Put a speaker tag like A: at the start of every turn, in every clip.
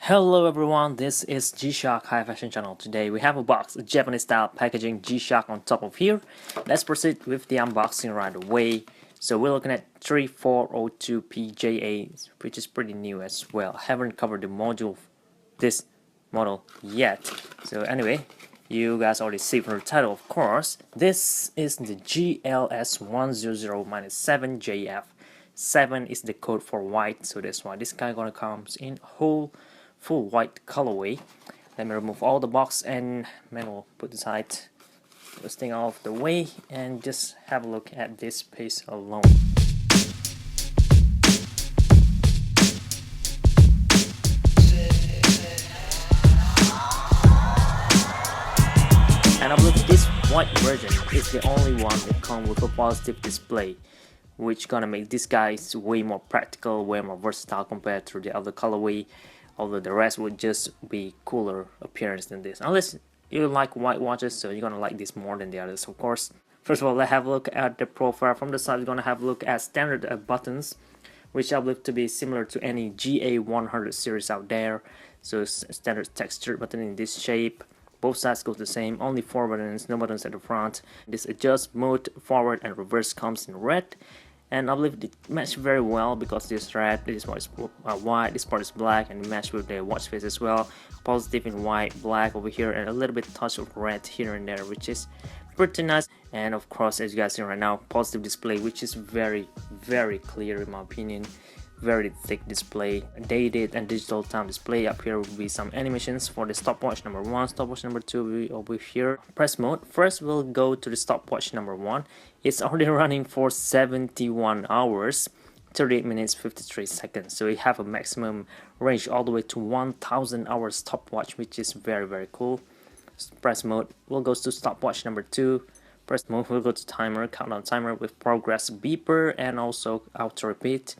A: Hello everyone, this is G-Shock High Fashion Channel. Today we have a box, a Japanese style packaging G-Shock on top of here. Let's proceed with the unboxing right away. So we're looking at 3402PJA, which is pretty new as well. I haven't covered the module, this model yet. So anyway, you guys already see from the title, of course. This is the GLS-100-7JF. 7 is the code for white, so that's why this guy gonna comes in whole full white colorway. Let me remove all the box and manual put aside this thing off the way and just have a look at this piece alone. And I believe this white version is the only one that comes with a positive display, which gonna make this guy way more practical, way more versatile compared to the other colorway. Although the rest would just be cooler appearance than this. Unless you like white watches, so you're gonna like this more than the others, of course. First of all, let's have a look at the profile. From the side, we're gonna have a look at standard buttons, which I believe to be similar to any GA100 series out there. So standard textured button in this shape. Both sides go the same, only 4 buttons, no buttons at the front. This adjust mode, forward and reverse comes in red. And I believe it matched very well because this red, this part is white, this part is black, and it matched with the watch face as well. Positive in white, black over here, and a little bit touch of red here and there, which is pretty nice. And of course, as you guys see right now, positive display, which is very clear in my opinion. Very thick display. Dated and digital time display. Up here will be some animations for the stopwatch number 1, stopwatch number 2 will be over here. Press mode. First we'll go to the stopwatch number 1. It's already running for 71 hours 38 minutes 53 seconds, so we have a maximum range all the way to 1000 hours stopwatch, which is very cool. Press mode will go to stopwatch number 2. Press mode will go to timer, countdown timer with progress beeper and also auto repeat.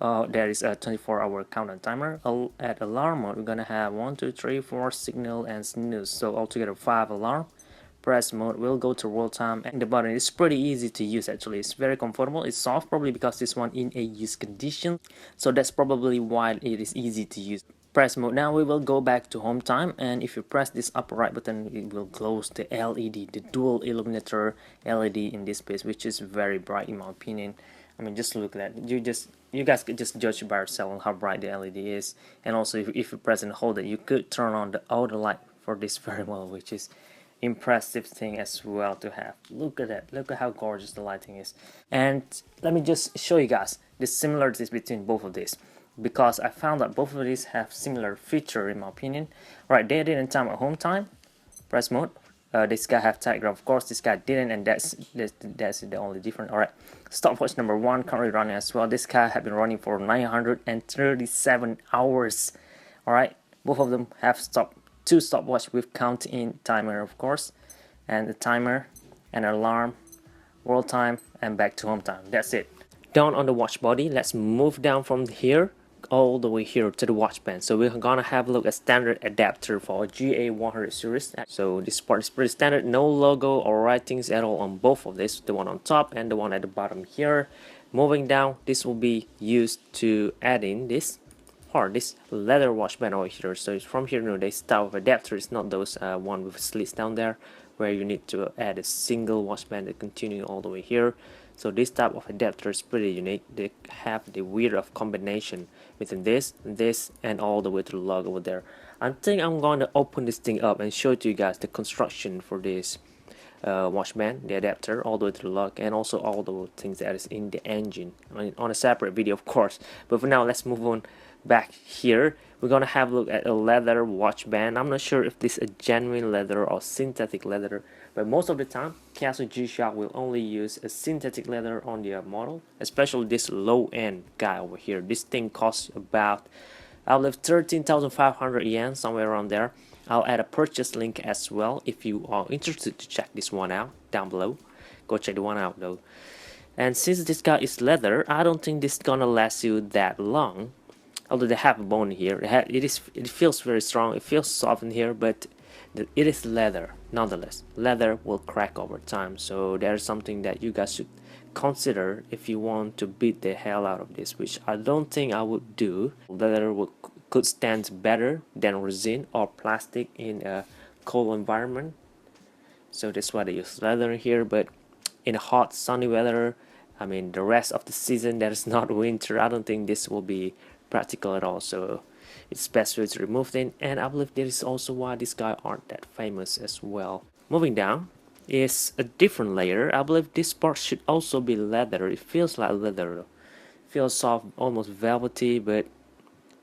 A: There is a 24-hour countdown timer. At alarm mode, we're gonna have 1, 2, 3, 4 signal and snooze, so altogether 5 alarm. Press mode will go to roll time, and the button is pretty easy to use. Actually, it's very comfortable. It's soft, probably because this one in a use condition, so that's probably why it is easy to use. Press mode. Now we will go back to home time, and if you press this upper right button, it will close the LED, the dual illuminator LED in this space, which is very bright in my opinion. I mean, just look at that. You guys could just judge by yourself on how bright the LED is. And also, if you press and hold it, you could turn on the auto light for this very well, which is impressive thing as well to have. Look at that. Look at how gorgeous the lighting is. And let me just show you guys the similarities between both of these, because I found that both of these have similar feature in my opinion. Right, day and time at home time. Press mode. This guy have tachograph, of course this guy didn't, and that's the only difference. Alright, stopwatch number 1 currently running as well. This guy have been running for 937 hours. Alright, both of them have two stopwatch with count in timer, of course, and the timer and alarm, world time, and back to home time. That's it. Down on the watch body, let's move down from here all the way here to the watch band. So we're gonna have a look at standard adapter for GA100 series. So this part is pretty standard, no logo or writings at all on both of this, the one on top and the one at the bottom here. Moving down, this will be used to add in this part, this leather watch band over here. So it's from here, this type of adapter is not those one with slits down there where you need to add a single watch band to continue all the way here. So this type of adapter is pretty unique. They have the weird of combination between this, and all the way to the log over there. I think I'm going to open this thing up and show to you guys the construction for this watch band, the adapter, all the way to the log, and also all the things that is in the engine on a separate video, of course. But for now, let's move on back here. We're gonna have a look at a leather watch band. I'm not sure if this is a genuine leather or synthetic leather, but most of the time Casio G-Shock will only use a synthetic leather on their model, especially this low-end guy over here. This thing costs about, I believe, 13,500 yen, somewhere around there. I'll add a purchase link as well if you are interested to check this one out down below. Go check the one out though. And since this guy is leather, I don't think this is gonna last you that long. Although they have a bone here, it feels very strong, it feels soft in here, but it is leather nonetheless. Leather will crack over time, so there's something that you guys should consider if you want to beat the hell out of this, which I don't think I would do. Leather will could stand better than resin or plastic in a cold environment. So that's why they use leather here. But in hot sunny weather, I mean the rest of the season that is not winter, I don't think this will be practical at all. So it's best way to remove them, and I believe that is also why these guys aren't that famous as well. Moving down is a different layer. I believe this part should also be leather. It feels like leather though. Feels soft, almost velvety, but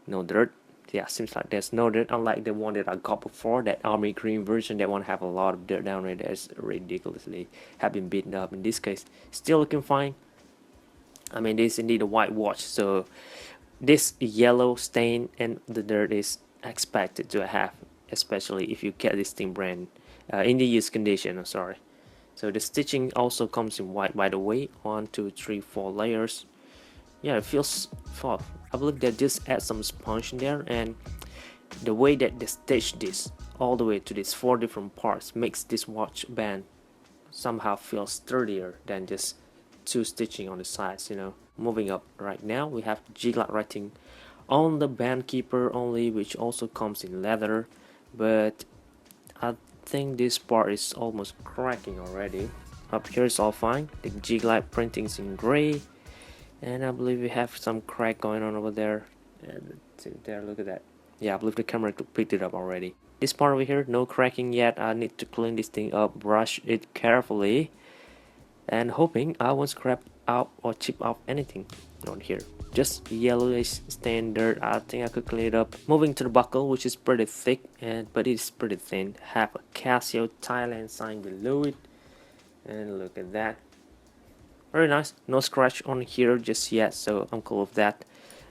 A: no dirt. Yeah, seems like there's no dirt, unlike the one that I got before, that army green version. That one have a lot of dirt down there. That's ridiculously have been beaten up. In this case, still looking fine. I mean, this is indeed a white watch, so this yellow stain and the dirt is expected to have, especially if you get this thing brand in the used condition. I'm sorry. So the stitching also comes in white, by the way. 1, 2, 3, 4 layers. Yeah, it feels soft. I believe they just add some sponge in there, and the way that they stitch this all the way to these 4 different parts makes this watch band somehow feel sturdier than just 2 stitching on the sides, you know. Moving up right now, we have G-LIDE writing on the band keeper only, which also comes in leather, but I think this part is almost cracking already. Up here is all fine. The G-LIDE printing is in gray, and I believe we have some crack going on over there. And there, look at that. Yeah, I believe the camera picked it up already. This part over here, no cracking yet. I need to clean this thing up, brush it carefully, and hoping I won't scrap out or chip off anything on here. Just yellowish standard. I think I could clean it up. Moving to the buckle, which is pretty thick, but it's pretty thin. Have a Casio Thailand sign below it, and look at that. Very nice. No scratch on here just yet, so I'm cool with that.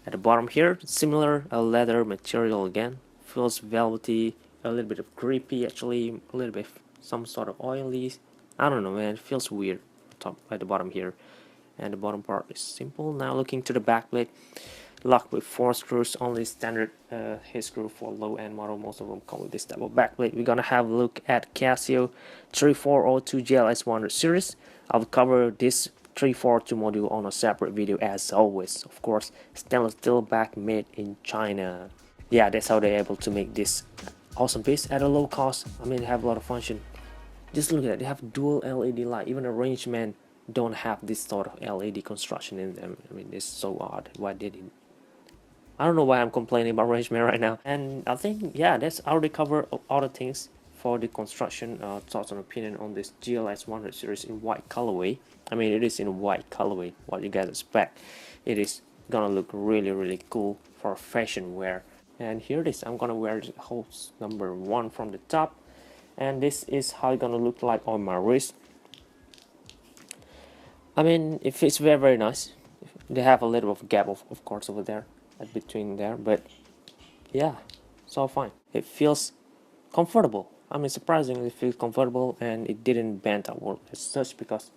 A: At the bottom here, similar leather material again. Feels velvety, a little bit of grippy actually, a little bit some sort of oily. I don't know, man. It feels weird. Top at the bottom here, and the bottom part is simple. Now looking to the back plate, locked with 4 screws, only standard head screw for low end model. Most of them come with this type of back plate. We're gonna have a look at Casio 3402 GLS-100 series. I'll cover this 342 module on a separate video as always. Of course, stainless steel back made in China. Yeah, that's how they're able to make this awesome piece at a low cost. I mean, they have a lot of function. Just look at that, they have dual LED light. Even a rangeman don't have this sort of LED construction in them. I mean, it's so odd. Why did it? I don't know why I'm complaining about rangeman right now. And I think, yeah, that's already covered all the things for the construction thoughts and opinion on this GLS-100 series in white colorway. I mean, it is in white colorway. What you guys expect? It is gonna look really cool for fashion wear. And here it is. I'm gonna wear the hose number 1 from the top. And this is how it's gonna look like on my wrist. I mean, it fits very nice. They have a little of gap of course over there between there, but yeah, it's all fine. It feels comfortable. I mean, surprisingly, it feels comfortable, and it didn't bend outward as such because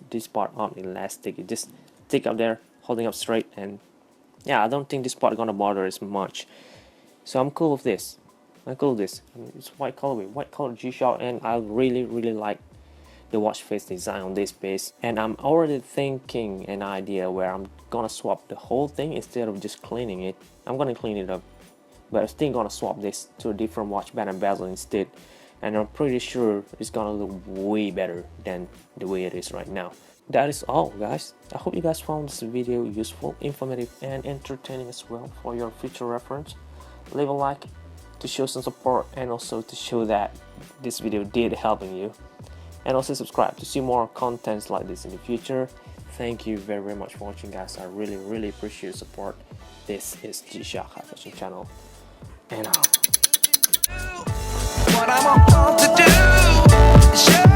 A: this part aren't elastic. It just stick up there, holding up straight, and yeah, I don't think this part gonna bother as much. So I'm cool with this. I mean, it's white colorway, white color G-Shock, and I really like the watch face design on this piece. And I'm already thinking an idea where I'm gonna swap the whole thing instead of just cleaning it. I'm gonna clean it up, but I'm still gonna swap this to a different watch band and bezel instead. And I'm pretty sure it's gonna look way better than the way it is right now. That is all, guys. I hope you guys found this video useful, informative, and entertaining as well for your future reference. Leave a like to show some support, and also to show that this video did helping you, and also subscribe to see more contents like this in the future. Thank you very much for watching, guys. I really appreciate your support. This is G-Shock High Fashion Channel, and out. What I'm about to do.